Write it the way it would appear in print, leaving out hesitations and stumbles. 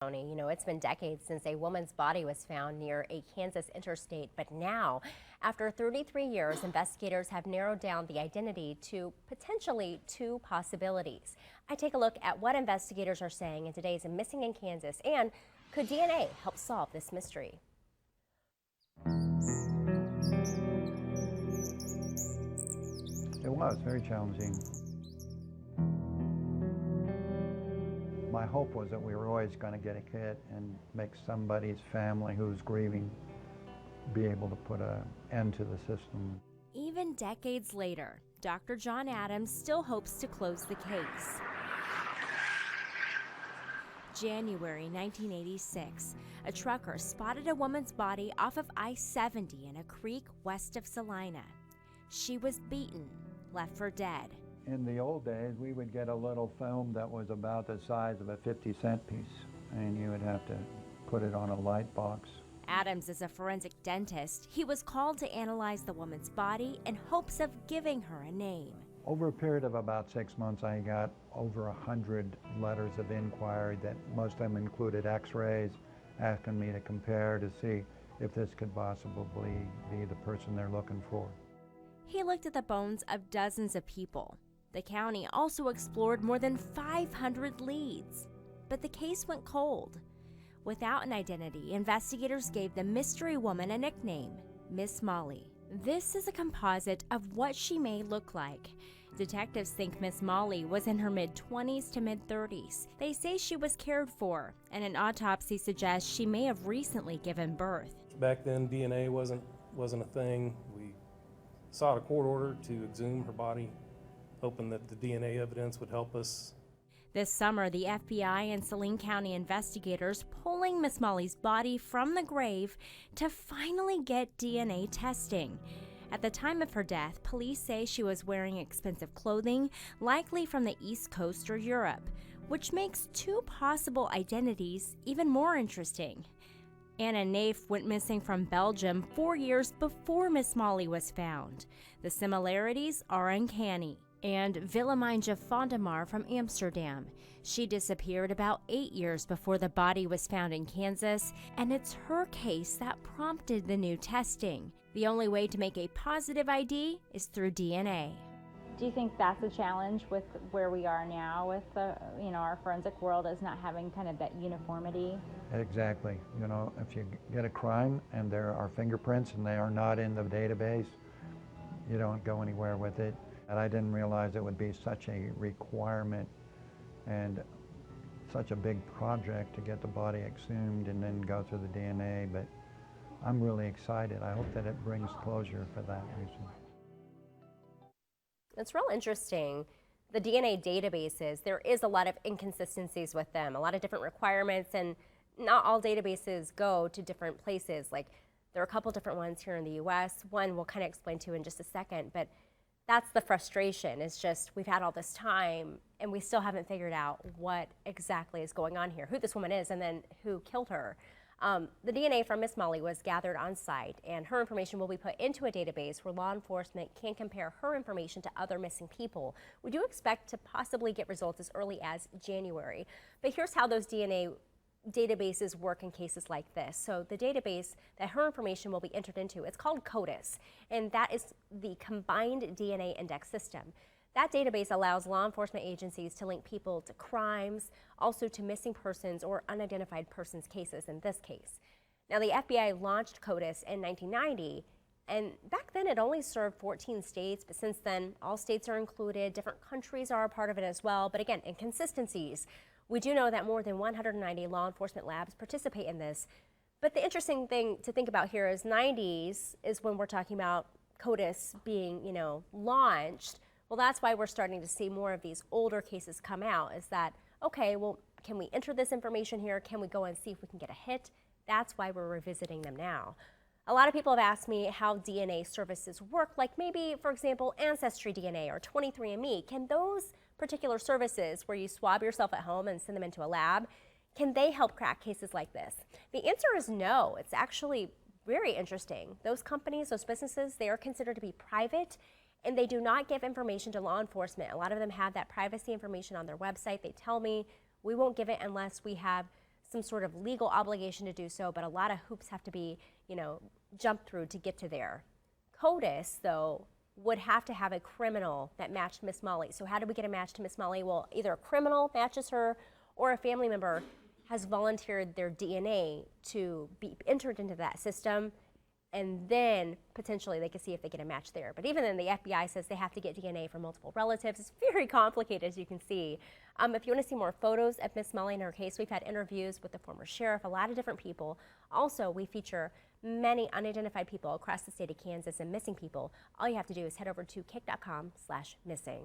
County. It's been decades since a woman's body was found near a Kansas interstate, but now, after 33 years, investigators have narrowed down the identity to potentially two possibilities. I take a look at what investigators are saying in today's Missing in Kansas, and could DNA help solve this mystery? It was very challenging. My hope was that we were always going to get a kid and make somebody's family who's grieving be able to put an end to the system. Even decades later, Dr. John Adams still hopes to close the case. January 1986, a trucker spotted a woman's body off of I-70 in a creek west of Salina. She was beaten, left for dead. In the old days, we would get a little film that was about the size of a 50-cent piece, and you would have to put it on a light box. Adams is a forensic dentist. He was called to analyze the woman's body in hopes of giving her a name. Over a period of about 6 months, I got over 100 letters of inquiry that most of them included x-rays, asking me to compare to see if this could possibly be the person they're looking for. He looked at the bones of dozens of people. The county also explored more than 500 leads, but the case went cold. Without an identity, investigators gave the mystery woman a nickname, Miss Molly. This is a composite of what she may look like. Detectives think Miss Molly was in her mid-20s to mid-30s. They say she was cared for, and an autopsy suggests she may have recently given birth. Back then, DNA wasn't a thing. We sought a court order to exhume her body, hoping that the DNA evidence would help us. This summer, the FBI and Saline County investigators pulling Miss Molly's body from the grave to finally get DNA testing. At the time of her death, police say she was wearing expensive clothing, likely from the East Coast or Europe, which makes two possible identities even more interesting. Anna Naif went missing from Belgium 4 years before Miss Molly was found. The similarities are uncanny. And Willemijn Vandemar from Amsterdam. She disappeared about 8 years before the body was found in Kansas, and it's her case that prompted the new testing. The only way to make a positive ID is through DNA. Do you think that's a challenge with where we are now with our forensic world, is not having kind of that uniformity? Exactly. If you get a crime and there are fingerprints and they are not in the database, you don't go anywhere with it. And I didn't realize it would be such a requirement and such a big project to get the body exhumed and then go through the DNA, but I'm really excited. I hope that it brings closure for that reason. It's real interesting. The DNA databases, there is a lot of inconsistencies with them, a lot of different requirements, and not all databases go to different places. Like, there are a couple different ones here in the U.S. One we'll kind of explain to in just a second, but that's the frustration. It's just we've had all this time and we still haven't figured out what exactly is going on here, who this woman is, and then who killed her. The DNA from Miss Molly was gathered on site, and her information will be put into a database where law enforcement can compare her information to other missing people. We do expect to possibly get results as early as January. But here's how those DNA databases work in cases like this. So the database that her information will be entered into, it's called CODIS, and that is the Combined DNA Index System. That database allows law enforcement agencies to link people to crimes, also to missing persons or unidentified persons cases in this case. Now, the FBI launched CODIS in 1990, and back then it only served 14 states, but since then all states are included, different countries are a part of it as well, but again, inconsistencies. We do know that more than 190 law enforcement labs participate in this. But the interesting thing to think about here is 90s is when we're talking about CODIS being, launched. Well, that's why we're starting to see more of these older cases come out, is that, okay, well, can we enter this information here? Can we go and see if we can get a hit? That's why we're revisiting them now. A lot of people have asked me how DNA services work, like maybe, for example, Ancestry DNA or 23andMe. Can those particular services where you swab yourself at home and send them into a lab, can they help crack cases like this? The answer is no. It's actually very interesting. Those companies, those businesses, they are considered to be private, and they do not give information to law enforcement. A lot of them have that privacy information on their website. They tell me we won't give it unless we have some sort of legal obligation to do so, but a lot of hoops have to be, jumped through to get to there. CODIS, though, would have to have a criminal that matched Miss Molly. So how do we get a match to Miss Molly? Well, either a criminal matches her or a family member has volunteered their DNA to be entered into that system, and then potentially they can see if they get a match there. But even then, the FBI says they have to get DNA from multiple relatives. It's very complicated, as you can see. If you want to see more photos of Miss Molly and her case, we've had interviews with the former sheriff, a lot of different people. Also, we feature many unidentified people across the state of Kansas and missing people. All you have to do is head over to kick.com/missing.